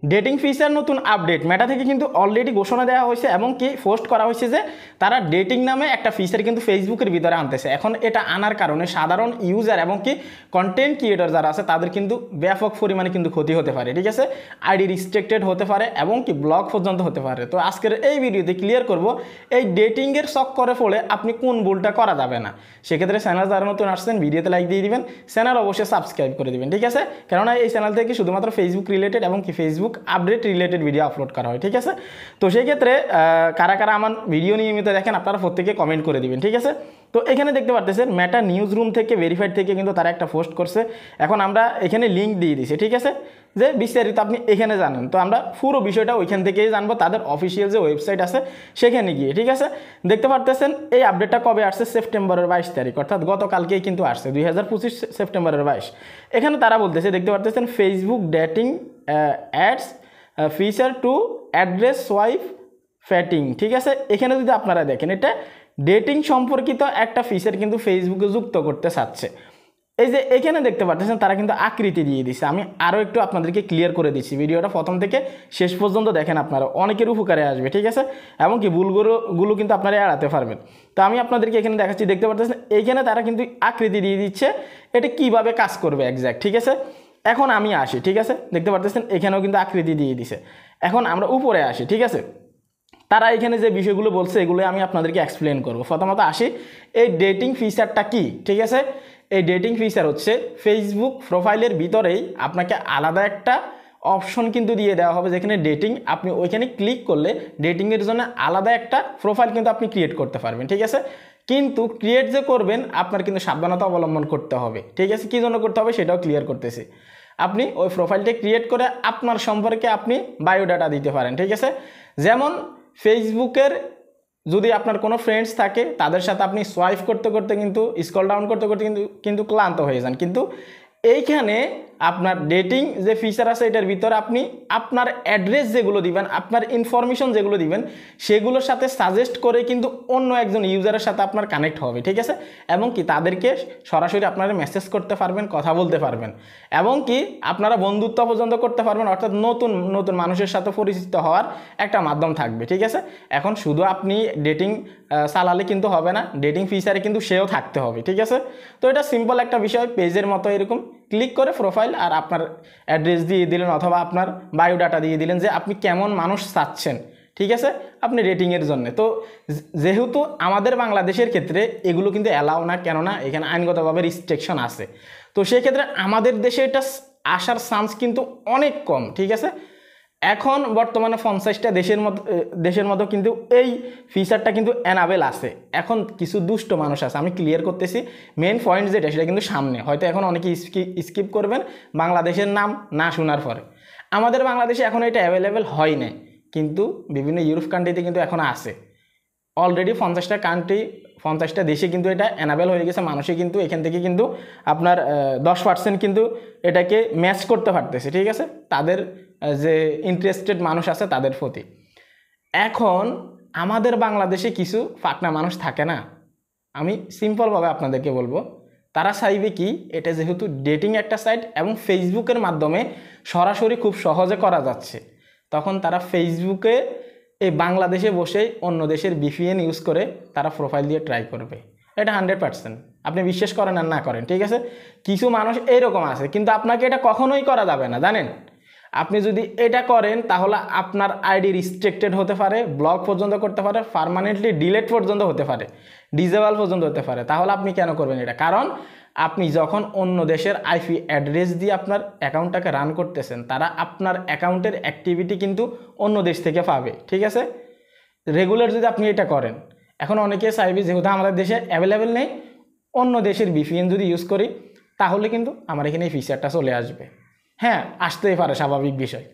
Dating feature নতুন update মেটা থেকে কিন্তু অলরেডি ঘোষণা দেওয়া হয়েছে এবং কি পোস্ট করা হয়েছে যে তারা ডেটিং নামে একটা ফিচার কিন্তু ফেসবুকের ভিতরে আনতেছে। এখন এটা আনার কারণে সাধারণ ইউজার এবং কি কন্টেন্ট ক্রিয়েটর যারা আছে তাদের কিন্তু ব্যাপক পরিমাণে কিন্তু ক্ষতি হতে পারে, ঠিক আছে। আইডি রিস্ট্রিক্টেড হতে পারে এবং কি ব্লক পর্যন্ত হতে পারে। তো আজকের এই ভিডিওতে ক্লিয়ার করব এই ডেটিংয়ের চক্করে পড়ে আপনি কোন ভুলটা করা যাবে না। সেক্ষেত্রে চ্যানেল যারা নতুন আসছেন ভিডিওতে লাইক দিয়ে দিবেন, চ্যানেল অবশ্যই সাবস্ক্রাইব করে দিবেন, ঠিক আছে। কেননা এই চ্যানেল থেকে শুধুমাত্র ফেসবুক রিলেটেড এবং কি Facebook update related video upload করা হয়, ঠিক আছে। তো সেই ক্ষেত্রে কারা কারা আমার ভিডিও নিয়মিত দেখেন আপনারা প্রত্যেকে কমেন্ট করে দিবেন, ঠিক আছে। তো এখানে দেখতে পারতেছেন মেটা নিউজ রুম থেকে ভেরিফাইড থেকে কিন্তু তারা একটা পোস্ট করছে। এখন আমরা এখানে লিঙ্ক দিয়ে দিছি, ঠিক আছে, যে বিস্তারিত আপনি এখানে জানেন। তো আমরা পুরো বিষয়টা ওইখান থেকেই জানবো, তাদের অফিসিয়াল যে ওয়েবসাইট আছে সেখানে গিয়ে, ঠিক আছে। দেখতে পারতেছেন এই আপডেটটা কবে আসছে, সেপ্টেম্বরের 22 তারিখ, অর্থাৎ গতকালকেই কিন্তু আসছে 2025 সেপ্টেম্বরের 22। এখানে তারা বলতেছে, দেখতে পারতেছেন Facebook dating ads feature to address swipe fatigue, ঠিক আছে। এখানে যদি আপনারা দেখেন এটা ডেটিং সম্পর্কিত একটা ফিচার কিন্তু ফেসবুকে যুক্ত করতে চাচ্ছে। এই যে এখানে দেখতে পাচ্ছেন তারা কিন্তু আকৃতি দিয়ে দিচ্ছে। আমি আরও একটু আপনাদেরকে ক্লিয়ার করে দিচ্ছি, ভিডিওটা প্রথম থেকে শেষ পর্যন্ত দেখেন, আপনারা অনেকের উপকারে আসবে, ঠিক আছে। এবং কি ভুলগুলো কিন্তু আপনারা এড়াতে পারবেন। তো আমি আপনাদেরকে এখানে দেখাচ্ছি, দেখতে পাচ্ছেন এইখানে তারা কিন্তু আকৃতি দিয়ে দিচ্ছে, এটা কিভাবে কাজ করবে একজ্যাক্ট, ঠিক আছে। এখন আমি আসি, ঠিক আছে, দেখতে পাচ্ছেন এখানেও কিন্তু আকৃতি দিয়ে দিছে। এখন আমরা উপরে আসি, ঠিক আছে। তারা এখানে যে বিষয়গুলো বলছে এগুলো আমি আপনাদেরকে এক্সপ্লেন করব। প্রথমত আসি, এই ডেটিং ফিচারটা কি, ঠিক আছে। এই ডেটিং ফিচার হচ্ছে ফেসবুক প্রোফাইলের ভিতরেই আপনাকে আলাদা একটা অপশন কিন্তু দিয়ে দেওয়া হবে, যেখানে ডেটিং, আপনি ওইখানে ক্লিক করলে ডেটিংয়ের জন্য আলাদা একটা প্রোফাইল কিন্তু আপনি ক্রিয়েট করতে পারবেন, ঠিক আছে। কিন্তু ক্রিয়েট যে করবেন আপনার কিন্তু সাবধানতা অবলম্বন করতে হবে, ঠিক আছে। কী জন্য করতে হবে সেটাও ক্লিয়ার করতেছি। আপনি ওই প্রোফাইলটা ক্রিয়েট করে আপনার সম্পর্কে আপনি বায়োডাটা দিতে পারেন, ঠিক আছে। যেমন ফেসবুকের যদি আপনার কোনো ফ্রেন্ডস থাকে তাদের সাথে আপনি সোয়াইপ করতে করতে কিন্তু স্ক্রল ডাউন করতে করতে কিন্তু ক্লান্ত হয়ে যান, কিন্তু এইখানে আপনার ডেটিং যে ফিচার আছে এটার ভিতরে আপনি আপনার অ্যাড্রেস যেগুলো দিবেন, আপনার ইনফরমেশন যেগুলো দিবেন সেগুলোর সাথে সাজেস্ট করে কিন্তু অন্য একজন ইউজারের সাথে আপনার কানেক্ট হবে, ঠিক আছে। এবং কি তাদেরকে সরাসরি আপনারা মেসেজ করতে পারবেন, কথা বলতে পারবেন, এবং কি আপনারা বন্ধুত্ব পর্যন্ত করতে পারবেন, অর্থাৎ নতুন নতুন মানুষের সাথে পরিচিত হওয়ার একটা মাধ্যম থাকবে, ঠিক আছে। এখন শুধু আপনি ডেটিং চালালে কিন্তু হবে না, ডেটিং ফিচারে কিন্তু সেও থাকতে হবে, ঠিক আছে। তো এটা সিম্পল একটা বিষয়, পেজের মতো এরকম ক্লিক করে প্রোফাইল আর আপনার অ্যাড্রেস দিয়ে দিলেন অথবা আপনার বায়োডাটা দিয়ে দিলেন যে আপনি কেমন মানুষ চাচ্ছেন, ঠিক আছে, আপনি রেটিংয়ের জন্য। তো যেহেতু আমাদের বাংলাদেশের ক্ষেত্রে এগুলো কিন্তু অ্যালাউ না, কেননা এখানে আইনগতভাবে রিস্ট্রিকশন আছে। তো সেই ক্ষেত্রে আমাদের দেশে এটা আসার চান্স কিন্তু অনেক কম, ঠিক আছে। এখন বর্তমানে 50টা দেশের মতো কিন্তু এই ফিচারটা কিন্তু এনাবেল আছে। এখন কিছু দুষ্ট মানুষ আছে, আমি ক্লিয়ার করতেছি মেন পয়েন্ট যেটা সেটা কিন্তু সামনে হয়তো এখন অনেকে স্কিপ করবেন বাংলাদেশের নাম না শোনার পরে। আমাদের বাংলাদেশে এখন এটা অ্যাভেলেবেল হয় না, কিন্তু বিভিন্ন ইউরোপ কান্ট্রিতে কিন্তু এখন আছে। অলরেডি 50টা দেশে কিন্তু এটা এনাবেল হয়ে গেছে। মানুষই কিন্তু এখান থেকে কিন্তু আপনার 10% কিন্তু এটাকে ম্যাচ করতে পারতেছে, ঠিক আছে, তাদের যে ইন্টারেস্টেড মানুষ আছে তাদের প্রতি। এখন আমাদের বাংলাদেশে কিছু ফাকনা মানুষ থাকে না, আমি সিম্পলভাবে আপনাদেরকে বলবো, তারা চাইবে কি এটা যেহেতু ডেটিং একটা সাইট এবং ফেসবুকের মাধ্যমে সরাসরি খুব সহজে করা যাচ্ছে, তখন তারা ফেসবুকে এই বাংলাদেশে বসেই অন্য দেশের VPN ইউজ করে তারা প্রোফাইল দিয়ে ট্রাই করবে। এটা 100%, আপনি বিশ্বাস করেন আর না করেন, ঠিক আছে। কিছু মানুষ এইরকম আছে, কিন্তু আপনাকে এটা কখনোই করা যাবে না, জানেন। আপনি যদি এটা করেন তাহলে আপনার আইডি রিস্ট্রিক্টেড হতে পারে, ব্লক পর্যন্ত করতে পারে, পার্মানেন্টলি ডিলেট পর্যন্ত হতে পারে, ডিসেবল পর্যন্ত হতে পারে। তাহলে আপনি কেন করবেন এটা? কারণ আপনি যখন অন্য দেশের আইপি অ্যাড্রেস দিয়ে আপনার অ্যাকাউন্টটাকে রান করতেছেন, তারা আপনার অ্যাকাউন্টের অ্যাক্টিভিটি কিন্তু অন্য দেশ থেকে পাবে, ঠিক আছে, রেগুলার যদি আপনি এটা করেন। এখন অনেকে চাইবে যেহেতু আমাদের দেশে অ্যাভেলেবেল নেই, অন্য দেশের VPN যদি ইউজ করি তাহলে কিন্তু আমার এখানে এই ফিচারটা চলে আসবে। হ্যাঁ, আসতেই পারে, স্বাভাবিক বিষয়,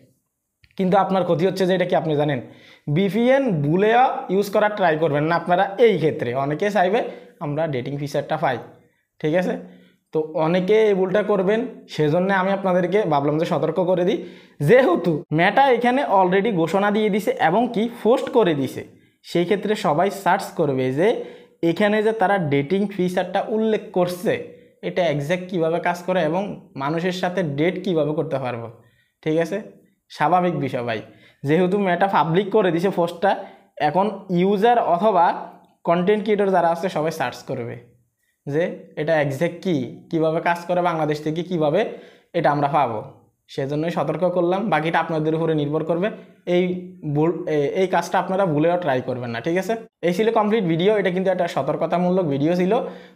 কিন্তু আপনার ক্ষতি হচ্ছে যে এটা কি আপনি জানেন, VPN ভুলেও ইউজ করার ট্রাই করবেন না আপনারা। এই ক্ষেত্রে অনেকে চাইবে আমরা ডেটিং ফিচারটা পাই, ঠিক আছে। তো অনেকে এই ভুলটা করবেন, সেজন্য আমি আপনাদেরকে ভাবলাম যে সতর্ক করে দিই। যেহেতু মেটা এখানে অলরেডি ঘোষণা দিয়ে দিছে এবং কি পোস্ট করে দিছে, সেই ক্ষেত্রে সবাই সার্চ করবে যে এখানে যে তারা ডেটিং ফিচারটা উল্লেখ করছে এটা এক্স্যাক্ট কীভাবে কাজ করে এবং মানুষের সাথে ডেট কিভাবে করতে পারবো, ঠিক আছে। স্বাভাবিক বিষয় ভাই, যেহেতু মেটা পাবলিক করে দিছে পোস্টটা, এখন ইউজার অথবা কন্টেন্ট ক্রিয়েটর যারা আছে সবাই সার্চ করবে যে এটা এক্স্যাক্ট কীভাবে কাজ করে, বাংলাদেশ থেকে কিভাবে এটা আমরা পাবো। সেজন্যই সতর্ক করলাম, বাকিটা আপনাদের উপরে নির্ভর করবে। এই কাজটা আপনারা ভুলেও ট্রাই করবেন না, ঠিক আছে? এই ছিল কমপ্লিট ভিডিও। এটা কিন্তু একটা সতর্কতামূলক ভিডিও ছিল।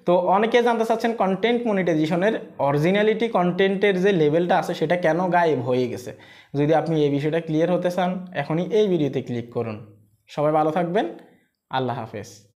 তো অনেকে জানতে চাচ্ছেন কন্টেন্ট মনিটাইজেশনের অরিজিনালিটি, কন্টেন্টের যে লেভেলটা আছে সেটা কেন গায়েব হয়ে গেছে। যদি আপনি এই বিষয়টা ক্লিয়ার হতে চান, এখনই এই ভিডিওতে ক্লিক করুন। সবাই ভালো থাকবেন, আল্লাহ হাফেজ।